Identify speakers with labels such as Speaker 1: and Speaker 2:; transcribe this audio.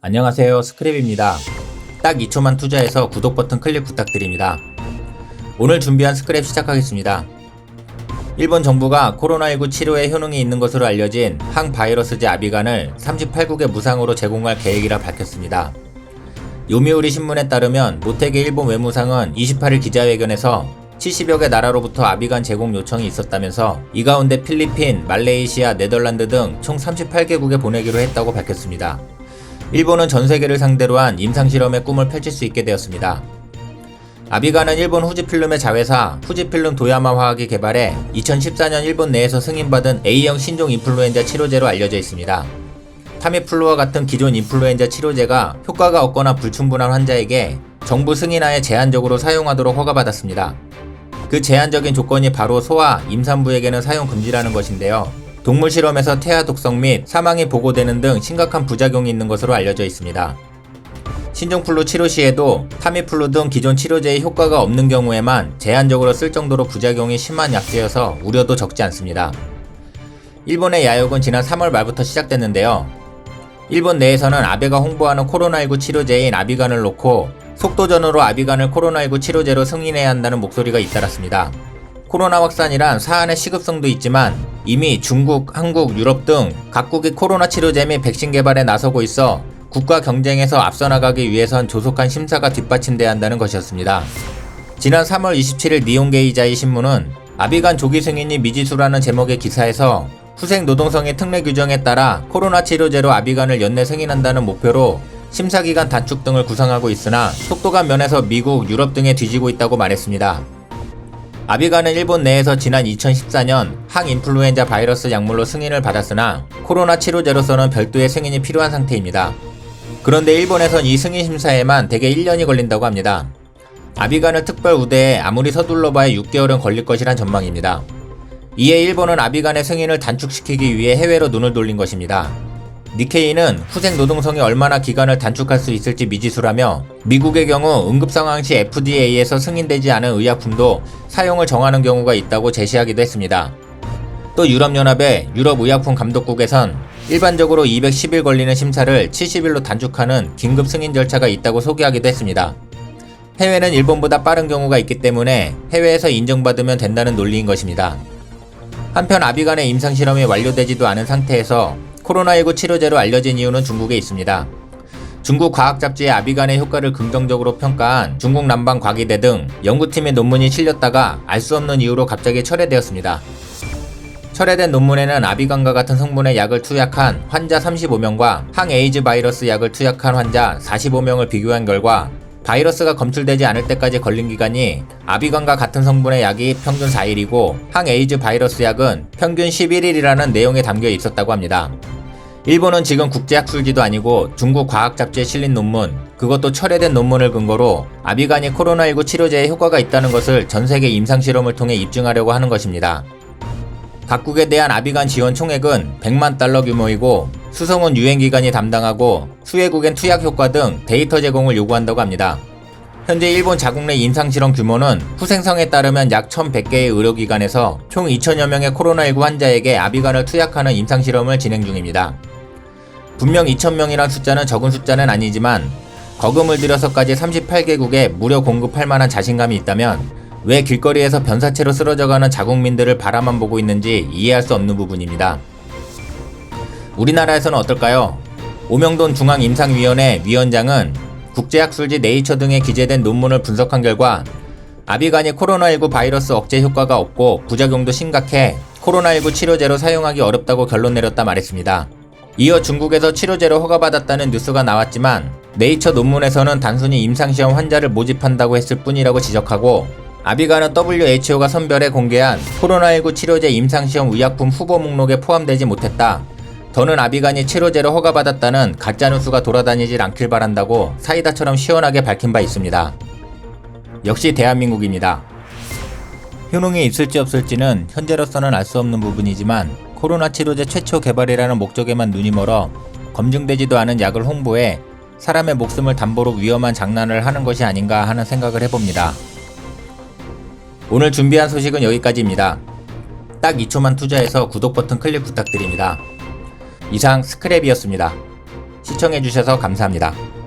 Speaker 1: 안녕하세요, 스크랩입니다. 딱 2초만 투자해서 구독 버튼 클릭 부탁드립니다. 오늘 준비한 스크랩 시작하겠습니다. 일본 정부가 코로나19 치료에 효능이 있는 것으로 알려진 항바이러스제 아비간을 38국에 무상으로 제공할 계획이라 밝혔습니다. 요미우리 신문에 따르면 모테기 일본 외무상은 28일 기자회견에서 70여 개 나라로부터 아비간 제공 요청이 있었다면서 이 가운데 필리핀, 말레이시아, 네덜란드 등 총 38개국에 보내기로 했다고 밝혔습니다. 일본은 전 세계를 상대로 한 임상실험의 꿈을 펼칠 수 있게 되었습니다. 아비간은 일본 후지필름의 자회사 후지필름 도야마 화학이 개발해 2014년 일본 내에서 승인받은 A형 신종 인플루엔자 치료제로 알려져 있습니다. 타미플루와 같은 기존 인플루엔자 치료제가 효과가 없거나 불충분한 환자에게 정부 승인하에 제한적으로 사용하도록 허가받았습니다. 그 제한적인 조건이 바로 소아, 임산부에게는 사용 금지라는 것인데요. 동물 실험에서 태아 독성 및 사망이 보고되는 등 심각한 부작용이 있는 것으로 알려져 있습니다. 신종플루 치료 시에도 타미플루 등 기존 치료제의 효과가 없는 경우에만 제한적으로 쓸 정도로 부작용이 심한 약제여서 우려도 적지 않습니다. 일본의 야욕은 지난 3월 말부터 시작됐는데요. 일본 내에서는 아베가 홍보하는 코로나19 치료제인 아비간을 놓고 속도전으로 아비간을 코로나19 치료제로 승인해야 한다는 목소리가 잇따랐습니다. 코로나 확산이란 사안의 시급성도 있지만 이미 중국, 한국, 유럽 등 각국이 코로나 치료제 및 백신 개발에 나서고 있어 국가 경쟁에서 앞서 나가기 위해선 조속한 심사가 뒷받침돼야 한다는 것이었습니다. 지난 3월 27일 니혼게이자이 신문은 아비간 조기 승인이 미지수라는 제목의 기사에서 후생 노동성의 특례 규정에 따라 코로나 치료제로 아비간을 연내 승인한다는 목표로 심사기간 단축 등을 구상하고 있으나 속도감 면에서 미국, 유럽 등에 뒤지고 있다고 말했습니다. 아비간은 일본 내에서 지난 2014년 항인플루엔자 바이러스 약물로 승인을 받았으나 코로나 치료제로서는 별도의 승인이 필요한 상태입니다. 그런데 일본에선 이 승인 심사에만 대개 1년이 걸린다고 합니다. 아비간을 특별 우대에 아무리 서둘러봐야 6개월은 걸릴 것이란 전망입니다. 이에 일본은 아비간의 승인을 단축시키기 위해 해외로 눈을 돌린 것입니다. 니케이는 후생 노동성이 얼마나 기간을 단축할 수 있을지 미지수라며 미국의 경우 응급상황 시 FDA에서 승인되지 않은 의약품도 사용을 정하는 경우가 있다고 제시하기도 했습니다. 또 유럽연합의 유럽의약품감독국에선 일반적으로 210일 걸리는 심사를 70일로 단축하는 긴급 승인 절차가 있다고 소개하기도 했습니다. 해외는 일본보다 빠른 경우가 있기 때문에 해외에서 인정받으면 된다는 논리인 것입니다. 한편 아비간의 임상실험이 완료되지도 않은 상태에서 코로나19 치료제로 알려진 이유는 중국에 있습니다. 중국 과학잡지의 아비간의 효과를 긍정적으로 평가한 중국 남방과기대 등 연구팀의 논문이 실렸다가 알 수 없는 이유로 갑자기 철회되었습니다. 철회된 논문에는 아비간과 같은 성분의 약을 투약한 환자 35명과 항에이즈 바이러스 약을 투약한 환자 45명을 비교한 결과 바이러스가 검출되지 않을 때까지 걸린 기간이 아비간과 같은 성분의 약이 평균 4일이고 항에이즈 바이러스 약은 평균 11일이라는 내용이 담겨 있었다고 합니다. 일본은 지금 국제학술지도 아니고 중국 과학잡지에 실린 논문, 그것도 철회된 논문을 근거로 아비간이 코로나19 치료제에 효과가 있다는 것을 전세계 임상실험을 통해 입증하려고 하는 것입니다. 각국에 대한 아비간 지원 총액은 100만 달러 규모이고 수송은 유행기관이 담당하고 수혜국엔 투약 효과 등 데이터 제공을 요구한다고 합니다. 현재 일본 자국 내 임상실험 규모는 후생성에 따르면 약 1100개의 의료기관에서 총 2000여 명의 코로나19 환자에게 아비간을 투약하는 임상실험을 진행 중입니다. 분명 2000명이란 숫자는 적은 숫자는 아니지만 거금을 들여서까지 38개국에 무료 공급할 만한 자신감이 있다면 왜 길거리에서 변사체로 쓰러져가는 자국민들을 바라만 보고 있는지 이해할 수 없는 부분입니다. 우리나라에서는 어떨까요? 오명돈 중앙임상위원회 위원장은 국제학술지 네이처 등에 기재된 논문을 분석한 결과 아비간이 코로나19 바이러스 억제 효과가 없고 부작용도 심각해 코로나19 치료제로 사용하기 어렵다고 결론 내렸다 말했습니다. 이어 중국에서 치료제로 허가받았다는 뉴스가 나왔지만 네이처 논문에서는 단순히 임상시험 환자를 모집한다고 했을 뿐이라고 지적하고 아비간은 WHO가 선별해 공개한 코로나19 치료제 임상시험 의약품 후보 목록에 포함되지 못했다. 더는 아비간이 치료제로 허가받았다는 가짜뉴스가 돌아다니질 않길 바란다고 사이다처럼 시원하게 밝힌 바 있습니다. 역시 대한민국입니다. 효능이 있을지 없을지는 현재로서는 알 수 없는 부분이지만 코로나 치료제 최초 개발이라는 목적에만 눈이 멀어 검증되지도 않은 약을 홍보해 사람의 목숨을 담보로 위험한 장난을 하는 것이 아닌가 하는 생각을 해봅니다. 오늘 준비한 소식은 여기까지입니다. 딱 2초만 투자해서 구독 버튼 클릭 부탁드립니다. 이상 스크랩이었습니다. 시청해주셔서 감사합니다.